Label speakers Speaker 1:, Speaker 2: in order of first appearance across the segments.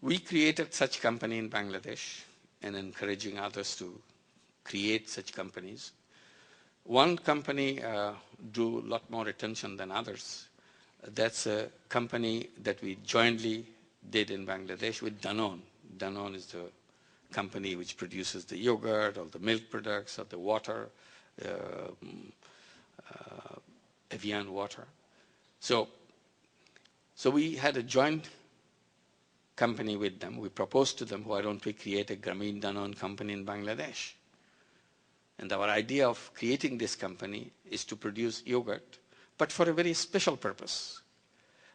Speaker 1: We created such company in Bangladesh and encouraging others to create such companies. One company drew a lot more attention than others. That's a company that we jointly did in Bangladesh with Danone. Danone is the company which produces the yogurt or the milk products or the water, Evian water. So we had a joint company with them. We proposed to them, why don't we create a Grameen Danone company in Bangladesh? And our idea of creating this company is to produce yogurt, but for a very special purpose.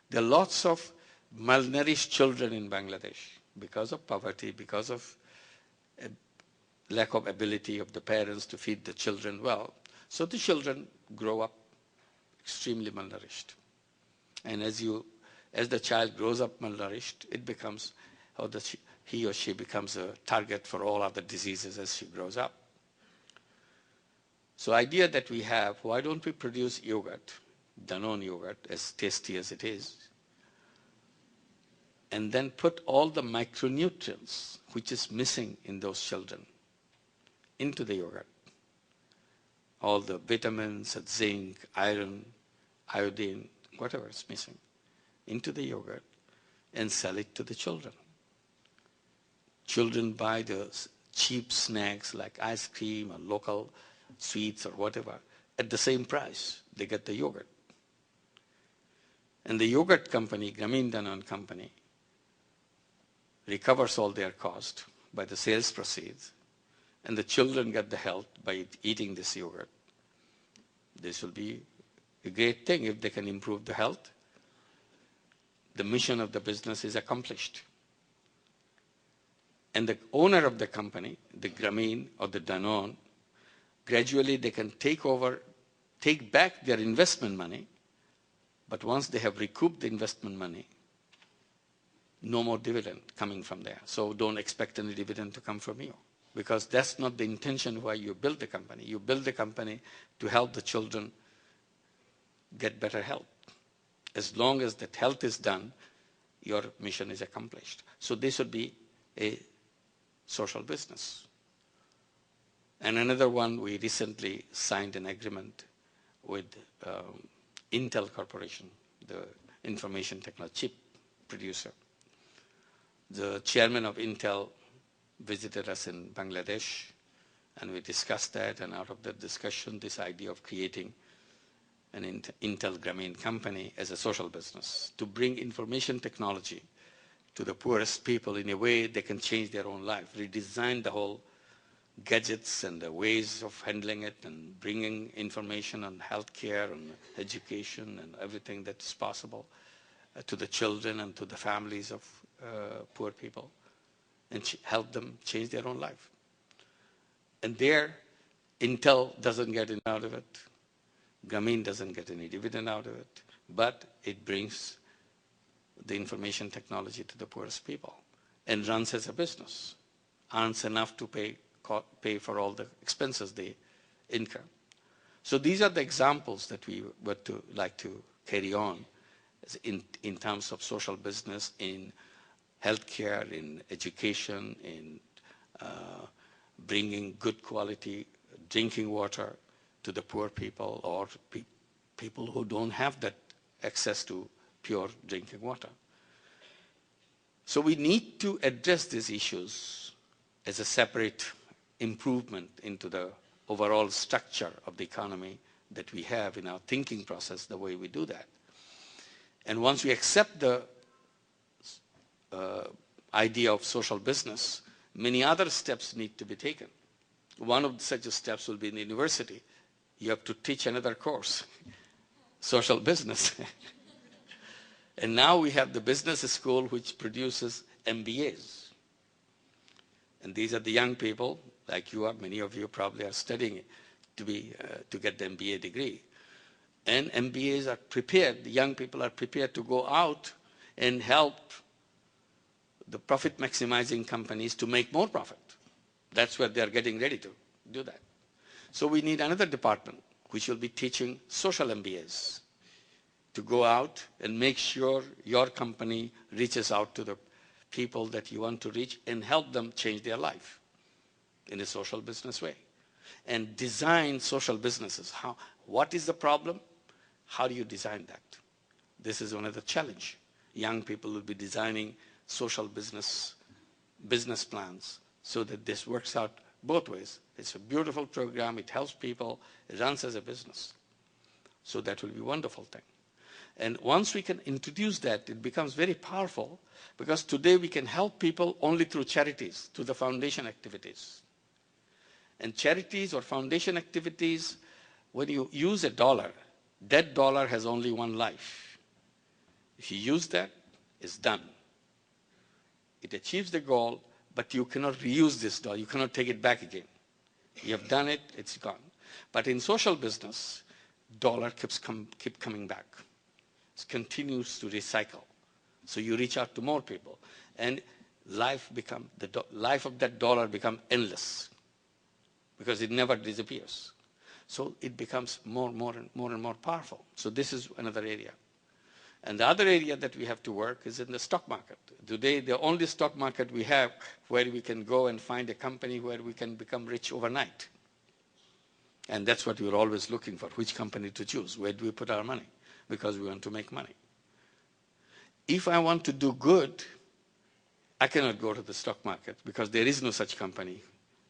Speaker 1: There are lots of malnourished children in Bangladesh because of poverty, because of lack of ability of the parents to feed the children well. So the children grow up extremely malnourished. And as the child grows up malnourished, it becomes, he or she becomes a target for all other diseases as she grows up. So idea that we have, why don't we produce yogurt, Danone yogurt, as tasty as it is, and then put all the micronutrients which is missing in those children into the yogurt. All the vitamins, zinc, iron, iodine, whatever is missing, into the yogurt and sell it to the children. Children buy the cheap snacks like ice cream or local sweets or whatever at the same price. They get the yogurt. And the yogurt company, Grameen Danone company, recovers all their cost by the sales proceeds, and the children get the health by eating this yogurt. This will be a great thing if they can improve the health. The mission of the business is accomplished. And the owner of the company, the Grameen or the Danone, gradually they can take back their investment money, but once they have recouped the investment money, no more dividend coming from there. So don't expect any dividend to come from you, because that's not the intention why you build the company. You build the company to help the children get better health. As long as that health is done, your mission is accomplished. So this would be a social business. And another one, we recently signed an agreement with Intel Corporation, the information technology chip producer. The chairman of Intel visited us in Bangladesh, and we discussed that, and out of that discussion, this idea of creating an Intel Grameen company as a social business to bring information technology to the poorest people in a way they can change their own life, redesign the whole gadgets and the ways of handling it and bringing information on healthcare and education and everything that is possible to the children and to the families of poor people, and help them change their own life. And there, Intel doesn't get any out of it. Grameen doesn't get any dividend out of it, but it brings the information technology to the poorest people and runs as a business, earns enough to pay for all the expenses they incur. So these are the examples that we would like to carry on in terms of social business, in healthcare, in education, in bringing good quality drinking water to the poor people or people who don't have that access to pure drinking water. So we need to address these issues as a separate improvement into the overall structure of the economy that we have in our thinking process, the way we do that. And once we accept the idea of social business, many other steps need to be taken. One of such steps will be in the university. You have to teach another course, social business. And now we have the business school which produces MBAs. And these are the young people, like you are, many of you probably are studying to get the MBA degree. And MBAs are prepared, the young people are prepared to go out and help the profit maximizing companies to make more profit. That's where they are getting ready to do that. So we need another department which will be teaching social MBAs to go out and make sure your company reaches out to the people that you want to reach and help them change their life in a social business way. And design social businesses. What is the problem? How do you design that? This is one of the challenge. Young people will be designing social business plans so that this works out both ways. It's a beautiful program. It helps people. It runs as a business. So that will be a wonderful thing. And once we can introduce that, it becomes very powerful, because today we can help people only through charities, through the foundation activities. And charities or foundation activities, when you use a dollar, that dollar has only one life. If you use that, it's done. It achieves the goal, but you cannot reuse this dollar. You cannot take it back again. You have done it, it's gone. But in social business, dollar keep coming back. It continues to recycle. So you reach out to more people. And life of that dollar becomes endless, because it never disappears. So it becomes more and more powerful. So this is another area. And the other area that we have to work is in the stock market. Today, the only stock market we have where we can go and find a company where we can become rich overnight. And that's what we're always looking for, which company to choose. Where do we put our money? Because we want to make money. If I want to do good, I cannot go to the stock market, because there is no such company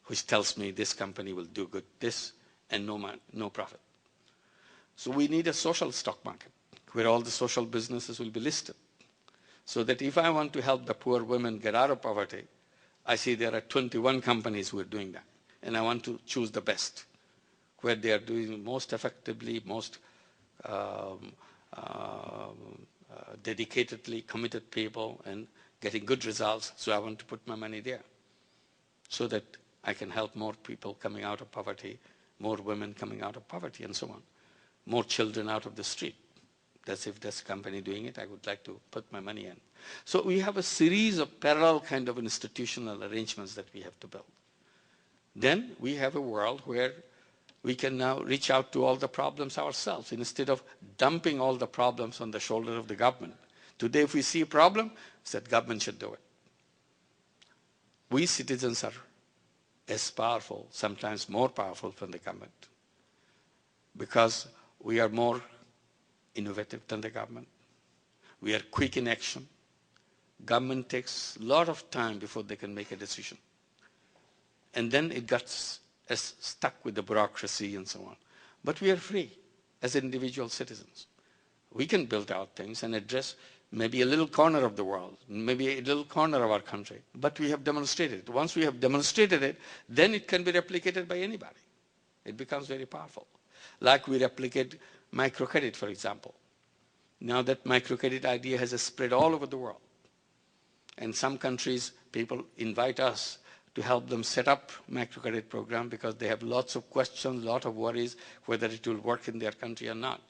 Speaker 1: which tells me this company will do good, this, and no profit. So we need a social stock market where all the social businesses will be listed. So that if I want to help the poor women get out of poverty, I see there are 21 companies who are doing that. And I want to choose the best, where they are doing most effectively, most dedicatedly committed people and getting good results. So I want to put my money there, so that I can help more people coming out of poverty, more women coming out of poverty, and so on. More children out of the street. That's if there's a company doing it, I would like to put my money in. So we have a series of parallel kind of institutional arrangements that we have to build. Then we have a world where we can now reach out to all the problems ourselves, instead of dumping all the problems on the shoulder of the government. Today, if we see a problem, it's that government should do it. We citizens are as powerful, sometimes more powerful than the government, because we are more innovative than the government. We are quick in action. Government takes a lot of time before they can make a decision. And then it gets stuck with the bureaucracy and so on. But we are free as individual citizens. We can build out things and address maybe a little corner of the world, maybe a little corner of our country, but we have demonstrated it. Once we have demonstrated it, then it can be replicated by anybody. It becomes very powerful. Like we replicate microcredit, for example. Now that microcredit idea has spread all over the world. And some countries, people invite us to help them set up microcredit program, because they have lots of questions, lot of worries whether it will work in their country or not.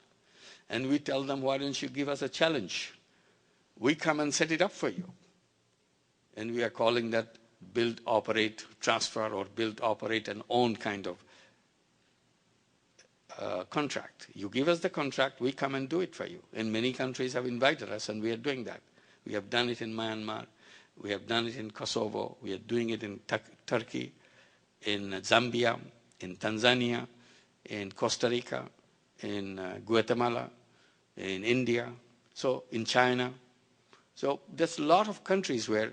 Speaker 1: And we tell them, why don't you give us a challenge? We come and set it up for you. And we are calling that build, operate, transfer, or build, operate, and own kind of contract. You give us the contract, we come and do it for you. And many countries have invited us, and we are doing that. We have done it in Myanmar. We have done it in Kosovo. We are doing it in Turkey, in Zambia, in Tanzania, in Costa Rica, in Guatemala, in India, so in China. So there's a lot of countries where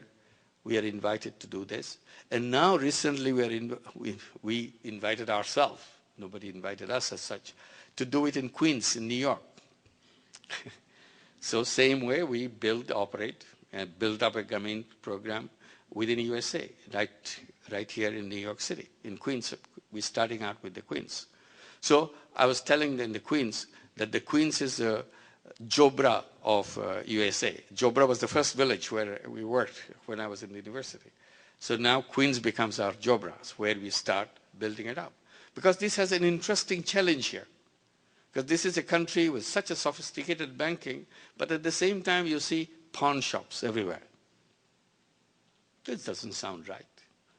Speaker 1: we are invited to do this. And now recently we invited ourselves. Nobody invited us as such, to do it in Queens, in New York. So same way we build, operate, and build up a Grameen program within the USA, right here in New York City, in Queens. We're starting out with the Queens. So I was telling them, the Queens, that the Queens is the Jobra of USA. Jobra was the first village where we worked when I was in the university. So now Queens becomes our Jobra, where we start building it up. Because this has an interesting challenge here. Because this is a country with such a sophisticated banking, but at the same time you see pawn shops everywhere. This doesn't sound right.